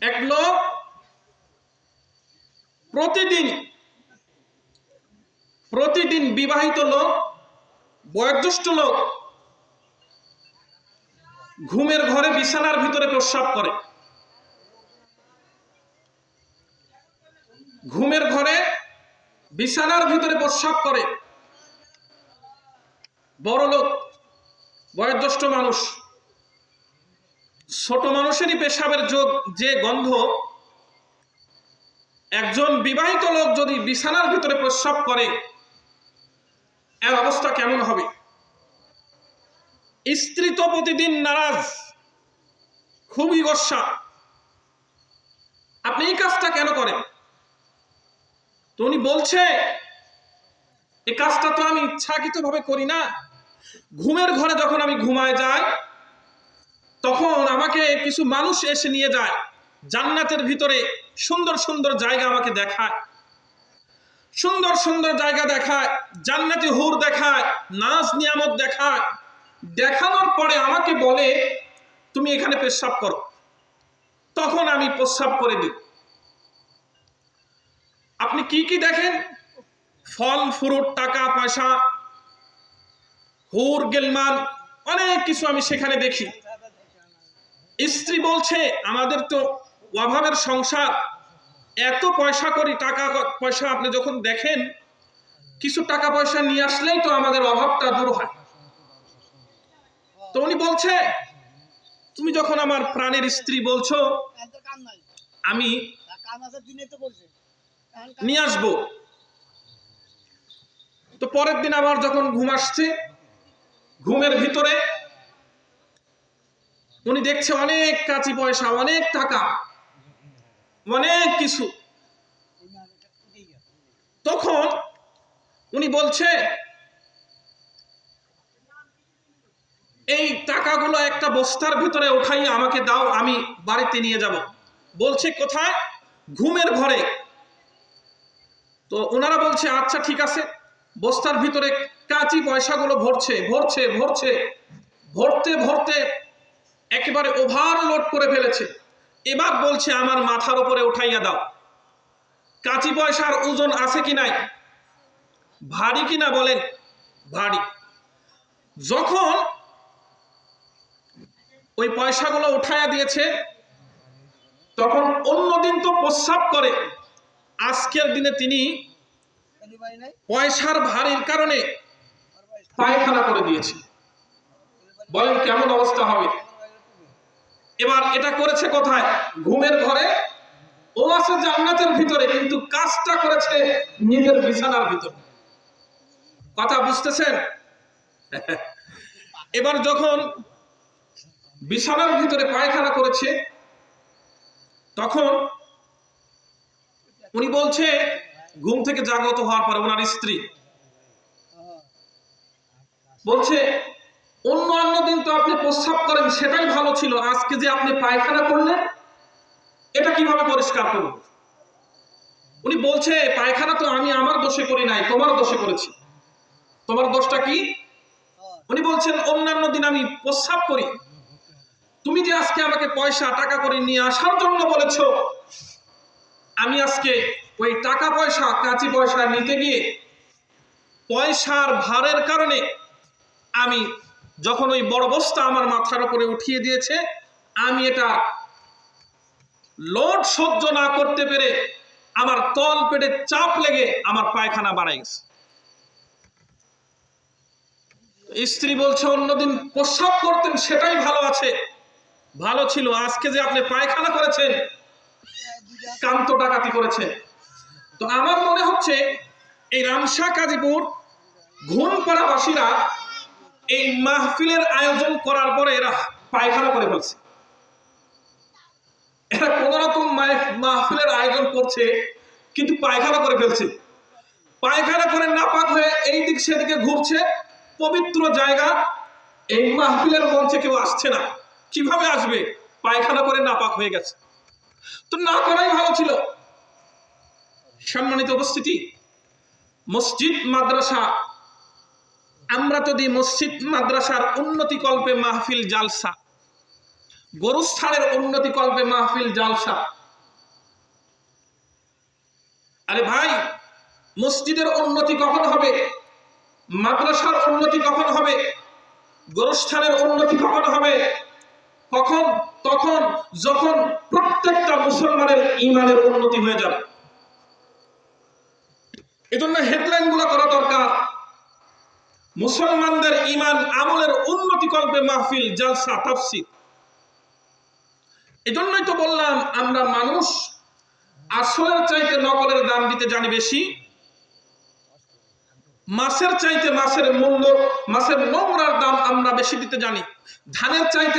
এক লোক প্রতিদিন বিবাহিত লোক, বয়োজ্যেষ্ঠ লোক ঘুমের ঘরে বিছানার ভিতরে প্রস্রাব করে। ঘুমের ঘরে বিছানার ভিতরে প্রস্রাব করে। বড় লোক, বয়োজ্যেষ্ঠ মানুষ। ছোট মানুষেরই পেশাবের যে গন্ধ, একজন বিবাহিত লোক যদি বিছানার ভিতরে প্রস্রাব করে, এর অবস্থা কেমন হবে? স্ত্রী তো প্রতিদিন নারাজ, খুবই গোসা। আপনি এই কাজটা কেন করেন? তো উনি বলছে, এই কাজটা তো আমি ইচ্ছাকৃতভাবে করি না। ঘুমের ঘরে যখন আমি ঘুমায় যাই, তখন আমাকে কিছু মানুষ এসে নিয়ে যায়, জান্নাতের ভিতরে সুন্দর সুন্দর জায়গা আমাকে দেখায়, সুন্দর সুন্দর জায়গা দেখায়, জান্নাতি হুর দেখায়, নাজ নিয়ামত দেখায়। দেখানোর পরে আমাকে বলে, তুমি এখানে পেশাব করো। তখন আমি প্রস্রাব করে দিই। আপনি কি কি দেখেন? ফল ফ্রুট, টাকা পয়সা, হুর গেলমান, অনেক কিছু আমি সেখানে দেখি। স্ত্রী বলছে, আমাদের তো অভাবের সংসার, এত পয়সা করি, টাকা পয়সা আপনি যখন দেখেন, কিছু টাকা পয়সা নিয়ে আসলেই তো আমাদের অভাবটা দূর হয়। তো উনি বলছে, তুমি যখন আমার প্রাণের স্ত্রী বলছো, আমি নিয়ে আসবো। তো পরের দিন আবার যখন ঘুম আসছে, ঘুমের ভিতরে উনি দেখছে অনেক কাঁচি পয়সা, অনেক টাকা, অনেক কিছু। তখন উনি বলছে, এই টাকাগুলো একটা বস্তার ভিতরে উঠাইয়া আমাকে দাও, আমি বাড়িতে নিয়ে যাব। বলছে, কোথায়? ঘুমের ঘরে। তো ওনারা বলছে, আচ্ছা ঠিক আছে। বস্তার ভিতরে কাঁচি পয়সাগুলো ভরছে ভরছে ভরছে, ভরতে ভরতে একেবারে ওভারলোড করে ফেলেছে। এবার বলছে, আমার মাথার উপরে উঠাইয়া দাও। কাঁচি পয়সার ওজন আছে কি নাই? ভারী কিনা বলেন? ভারী। যখন ওই পয়সাগুলো উঠাইয়া দিয়েছে, তখন অন্যদিন তো প্রস্রাব করে, আজকের দিনে তিনি পয়সার ভারীর কারণে পায়খানা করে দিয়েছে। বলেন কেমন অবস্থা হবে? এবার এটা করেছে কোথায়? ঘুমের ঘরে। ও আছে জান্নাতের ভিতরে, কিন্তু কাজটা করেছে নিজের বিছানার ভিতরে। কথা বুঝতেছেন? এবার যখন বিছানার ভিতরে পায়খানা করেছে, তখন উনি বলছে, ঘুম থেকে জাগ্রত হওয়ার পরে ওনার স্ত্রী বলছে, অন্য দিন তো আপনি প্রস্রাব করেন, সেটাই ভালো ছিল, আজকে যে আপনি পায়খানা করলেন, এটা কিভাবে পরিষ্কার করব? উনি বলছে, পায়খানা তো আমি আমার দোষে করি নাই, তোমার দোষে করেছি। তোমার দোষটা কি? উনি বলছেন, অন্যান্য দিন আমি প্রস্রাব করি, তুমি যে আজকে আমাকে পয়সা টাকা করে নিয়ে আসার জন্য বলেছ, আমি আজকে ওই টাকা পয়সা, কাঁচি পয়সা নিতে গিয়ে পয়সার ভারের কারণে আমি যখন ওই বড় বস্তা আমার মাথার উপরে উঠিয়ে দিয়েছে, আমি এটা লোড সহ্য না করতে পেরে আমার তল পেটে চাপ লেগে আমার পায়খানা বাড়াই গেছে। স্ত্রী বলছে, অন্যদিন প্রস্রাব করতেন, সেটাই ভালো আছে, ভালো ছিল, আজকে যে আপনি পায়খানা করেছেন, কান্ত ডাকাতি করেছেন। তো আমার মনে হচ্ছে এই রামশা কাজীপুর ঘুমপাড়াবাসীরা এই মাহফিলের আয়োজন করার পরে এরা পায়খানা করে ফেলছে। এরা কোন রকম মাহফিলের আয়োজন করছে, কিন্তু পায়খানা করে ফেলছে। পায়খানা করে নাপাক হয়ে এই দিক সেদিকে ঘুরছে। পবিত্র জায়গা, এই মাহফিলের মঞ্চে কেউ আসছে না। কিভাবে আসবে? পায়খানা করে নাপাক হয়ে গেছে। তো না করাই ভালো ছিল। সম্মানিত উপস্থিতি, মসজিদ মাদ্রাসা, আমরা যদি মসজিদ মাদ্রাসার উন্নতি কল্পে মাহফিল জালসা, গরুস্থানের উন্নতি কল্পে মাহফিল জালসা, আরে ভাই, মসজিদের উন্নতি কখন হবে, মাদ্রাসার উন্নতি কখন হবে, গোরস্থানের উন্নতি কখন হবে? কখন? তখন যখন প্রত্যেকটা মুসলমানের ঈমানের উন্নতি হয়ে যাবে। এজন্য হেডলাইন গুলো করা দরকার, মুসলমানদের ঈমান আমলের উন্নতি করবে মাহফিল, জালসা, তাফসীর। এজন্যই তো বললাম, আমরা মানুষ আসলের চাইতে নকলের দাম দিতে জানি বেশি, মাছের চাইতে মাছের মূল্য, মাছের নোংরার দাম আমরা বেশি দিতে জানি, ধানের চাইতে